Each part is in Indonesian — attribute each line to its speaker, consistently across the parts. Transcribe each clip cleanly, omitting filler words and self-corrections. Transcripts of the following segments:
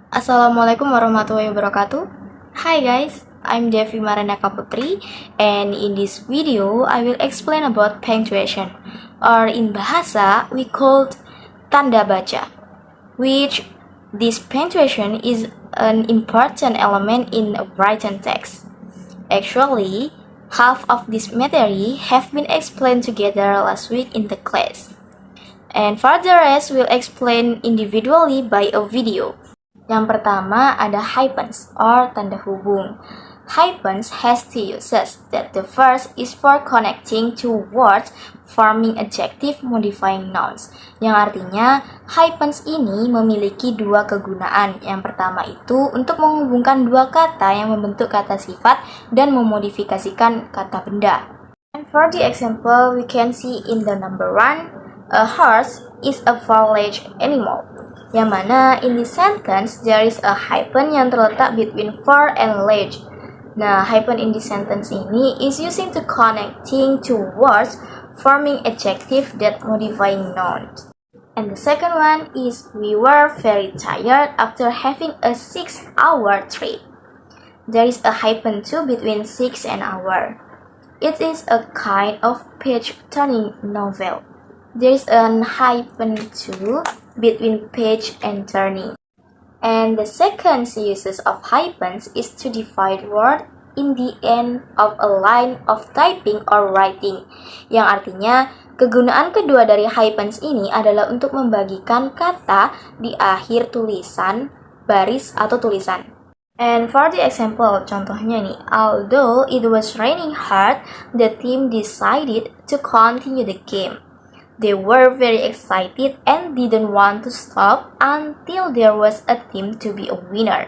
Speaker 1: Assalamualaikum warahmatullahi wabarakatuh. Hi guys, I'm Devi Maranaka Putri, and in this video I will explain about punctuation, or in bahasa we called tanda baca, which this punctuation is an important element in a written text. Actually, half of this material have been explained together last week in the class, and for the rest we'll explain individually by a video. Yang pertama ada hyphens or tanda hubung. Hyphens has two uses. That the first is for connecting two words forming adjective modifying nouns. Yang artinya hyphens ini memiliki dua kegunaan. Yang pertama itu untuk menghubungkan dua kata yang membentuk kata sifat dan memodifikasikan kata benda. And for the example, we can see in the number 1, a horse is a four-legged animal. Yang mana in this sentence there is a hyphen yang terletak between for and leg. Nah, hyphen in this sentence ini is using to connecting two words forming adjective that modifying nouns. And the second one is we were very tired after having a 6-hour trip. There is a hyphen too between 6 and hour. It is a kind of page-turning novel. There is an hyphen too between page and turning. And the second uses of hyphens is to divide word in the end of a line of typing or writing. Yang artinya, kegunaan kedua dari hyphens ini adalah untuk membagikan kata di akhir tulisan, baris atau tulisan. And for the example, contohnya nih, although it was raining hard, the team decided to continue the game. They were very excited and didn't want to stop until there was a team to be a winner.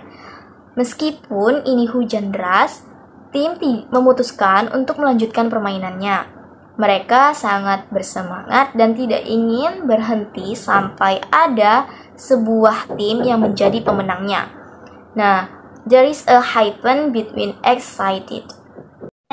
Speaker 1: Meskipun ini hujan deras, tim memutuskan untuk melanjutkan permainannya. Mereka sangat bersemangat dan tidak ingin berhenti sampai ada sebuah tim yang menjadi pemenangnya. Nah, there is a hyphen between excited.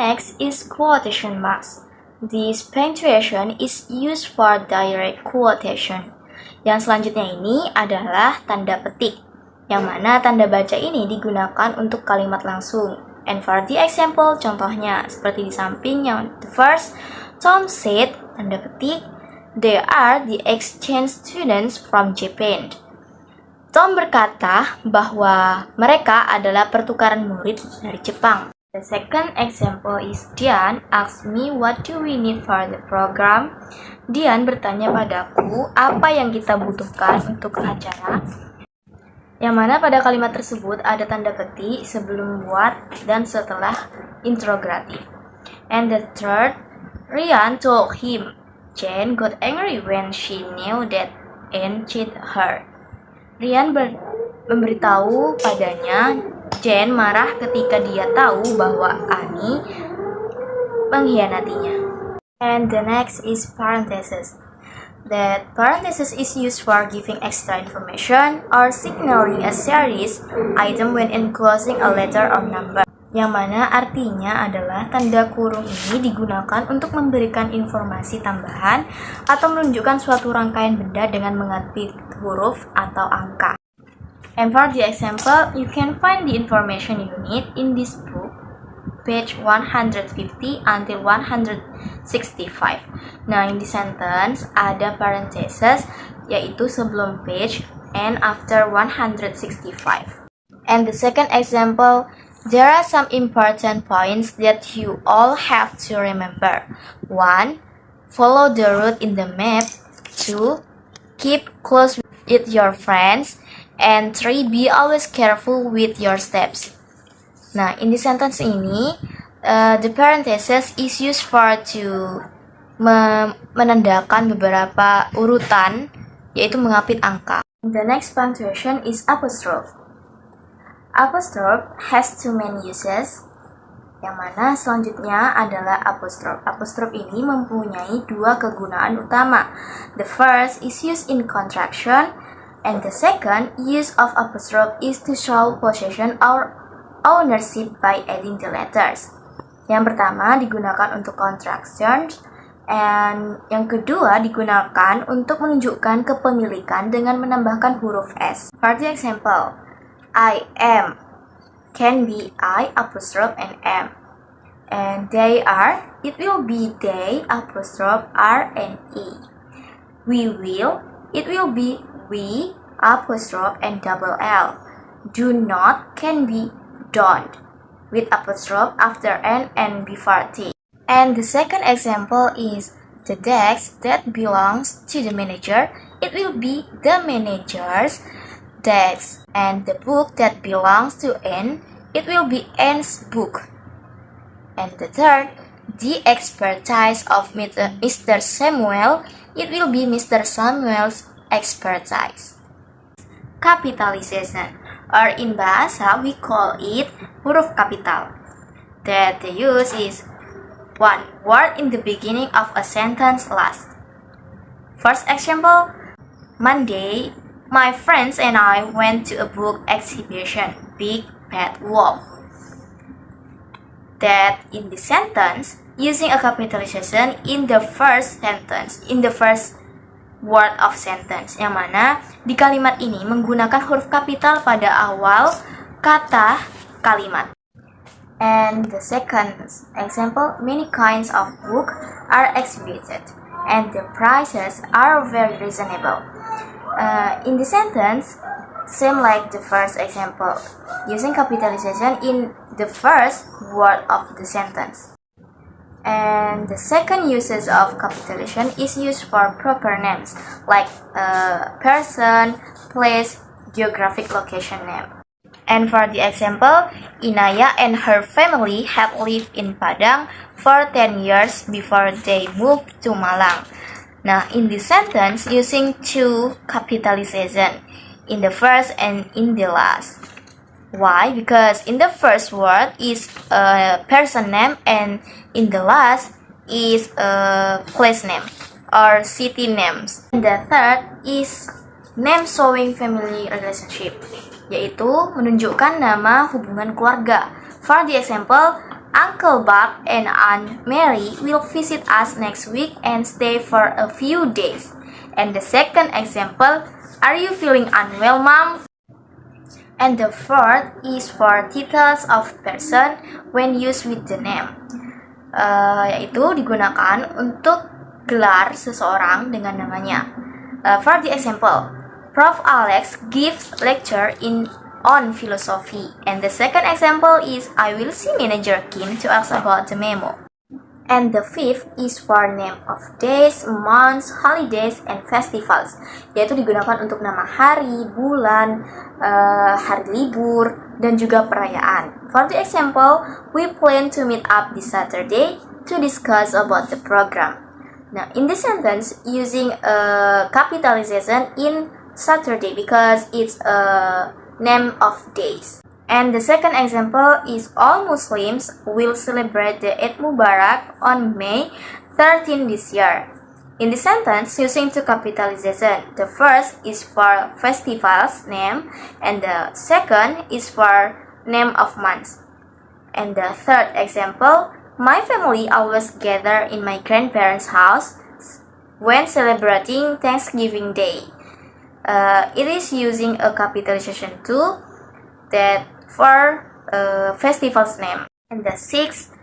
Speaker 1: Next is quotation marks. This punctuation is used for direct quotation. Yang selanjutnya ini adalah tanda petik, yang mana tanda baca ini digunakan untuk kalimat langsung. And for the example, contohnya seperti di samping yang the first, Tom said, tanda petik, they are the exchange students from Japan. Tom berkata bahwa mereka adalah pertukaran murid dari Jepang. The second example is Dian asked me what do we need for the program. Dian bertanya padaku apa yang kita butuhkan untuk acara. Yang mana pada kalimat tersebut ada tanda petik sebelum what dan setelah interrogative. And the third, Rian told him Jen got angry when she knew that Anne cheated her. Rian memberitahu padanya Jen marah ketika dia tahu bahwa Annie mengkhianatinya. And the next is parenthesis. That parenthesis is used for giving extra information or signaling a series item when enclosing a letter or number. Yang mana artinya adalah tanda kurung ini digunakan untuk memberikan informasi tambahan atau menunjukkan suatu rangkaian benda dengan mengatasi huruf atau angka. And for the example, you can find the information you need in this book, page 150 until 165. Nah, in this sentence ada parenthesis, yaitu sebelum page and after 165. And the second example, there are some important points that you all have to remember. 1. Follow the route in the map. 2. Keep close with your friends. And 3, be always careful with your steps. Nah, in this sentence ini, the parenthesis is used for to menandakan beberapa urutan, yaitu mengapit angka. The next punctuation is apostrophe. Apostrophe has two main uses, yang mana selanjutnya adalah apostrophe. Apostrophe ini mempunyai dua kegunaan utama. The first is used in contraction, and the second use of apostrophe is to show possession or ownership by adding the letters. Yang pertama digunakan untuk contraction, and yang kedua digunakan untuk menunjukkan kepemilikan dengan menambahkan huruf S. For the example, I am can be I apostrophe and am. And they are, it will be they apostrophe R and E. We will, it will be we apostrophe and double L. Do not can be don't with apostrophe after N and before T. And the second example is the desk that belongs to the manager. It will be the manager's desk. And the book that belongs to N, it will be N's book. And the third, the expertise of Mr. Samuel, it will be Mr. Samuel's expertise. Capitalization, or in bahasa we call it huruf kapital. That the use is one word in the beginning of a sentence last. First example, Monday, my friends and I went to a book exhibition, Big Bad Wolf. That in the sentence, using a capitalization in the first sentence, in the first word of sentence, yang mana di kalimat ini menggunakan huruf kapital pada awal kata kalimat. And the second example, many kinds of book are exhibited and the prices are very reasonable. In the sentence, same like the first example, using capitalization in the first word of the sentence. And the second uses of capitalization is used for proper names like person, place, geographic location name. And for the example, Inaya and her family have lived in Padang for 10 years before they moved to Malang. Now, in this sentence, using two capitalization in the first and in the last. Why? Because in the first word is a person name and in the last is a place name or city names. And the third is name showing family relationship, yaitu menunjukkan nama hubungan keluarga. For the example, Uncle Bob and Aunt Mary will visit us next week and stay for a few days. And the second example, are you feeling unwell, Mom? And the fourth is for titles of person when used with the name, yaitu digunakan untuk gelar seseorang dengan namanya. For the example, Prof. Alex gives lecture on philosophy. And the second example is I will see Manager Kim to ask about the memo. And the fifth is for name of days, months, holidays, and festivals, yaitu digunakan untuk nama hari, bulan, hari libur, dan juga perayaan. For the example, we plan to meet up this Saturday to discuss about the program. Now, in this sentence, using a capitalization in Saturday because it's a name of days. And the second example is all Muslims will celebrate the Eid Mubarak on May 13 this year. In the sentence, using two capitalization, the first is for festival's name and the second is for name of months. And the third example, my family always gather in my grandparents' house when celebrating Thanksgiving Day. It is using a capitalization tool that for festival's name. And the sixth,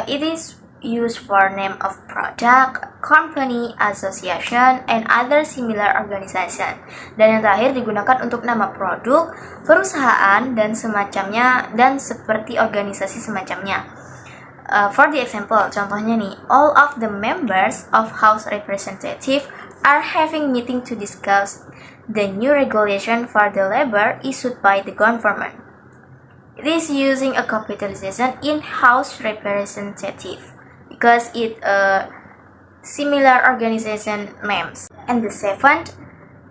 Speaker 1: it is used for name of product, company, association, and other similar organization. Dan yang terakhir digunakan untuk nama produk, perusahaan, dan semacamnya, dan seperti organisasi semacamnya. For the example, contohnya nih, all of the members of House Representative are having meeting to discuss the new regulation for the labor issued by the government. It is using a capitalization in House Representative because it similar organization names. And the seventh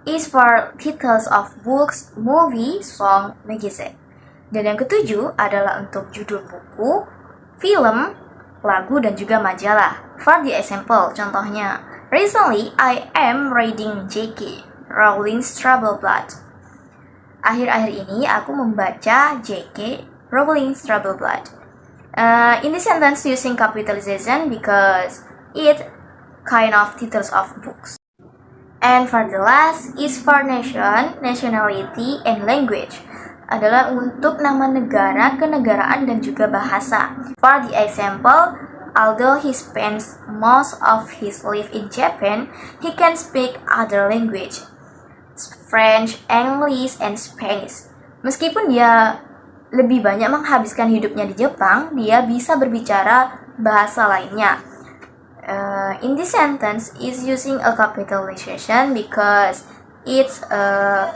Speaker 1: is for titles of books, movie, song, magazine. Dan yang ketujuh adalah untuk judul buku, film, lagu, dan juga majalah. For the example, contohnya, recently I am reading J.K. Rowling's Troubled Blood. Akhir-akhir ini aku membaca J.K. Rowling's Troubled Blood. In this sentence using capitalization because it kind of titles of books. And for the last is for nation, nationality, and language. adalah untuk nama negara, kenegaraan, dan juga bahasa. For the example, although he spends most of his life in Japan, he can speak other language, French, English, and Spanish. Meskipun dia lebih banyak menghabiskan hidupnya di Jepang, dia bisa berbicara bahasa lainnya. In this sentence is using a capitalization because it's a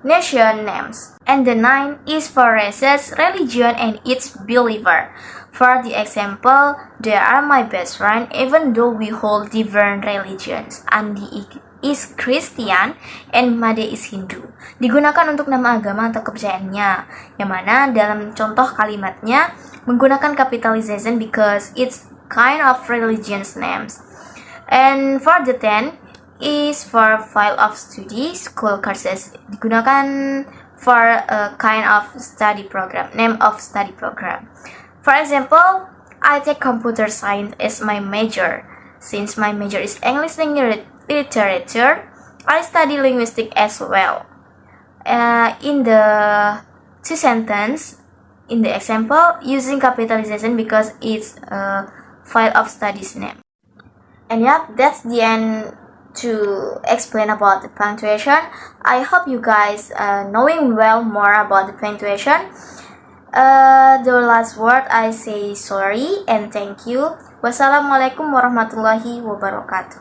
Speaker 1: nation names. And the 9 is for races, religion, and its believer. For the example, they are my best friend even though we hold different religions. Andi is Christian and Made is Hindu. Digunakan untuk nama agama atau kepercayaannya, yang mana dalam contoh kalimatnya menggunakan capitalization because it's kind of religion's names. And for the 10 is for file of study, school courses. Digunakan for a kind of study program, name of study program. For example, I take computer science as my major. Since my major is English literature, I study linguistics as well. In the two sentence, in the example, using capitalization because it's a file of studies name. And yep, that's the end to explain about the punctuation. I hope you guys knowing well more about the punctuation. The last word I say sorry and thank you. Wassalamualaikum warahmatullahi wabarakatuh.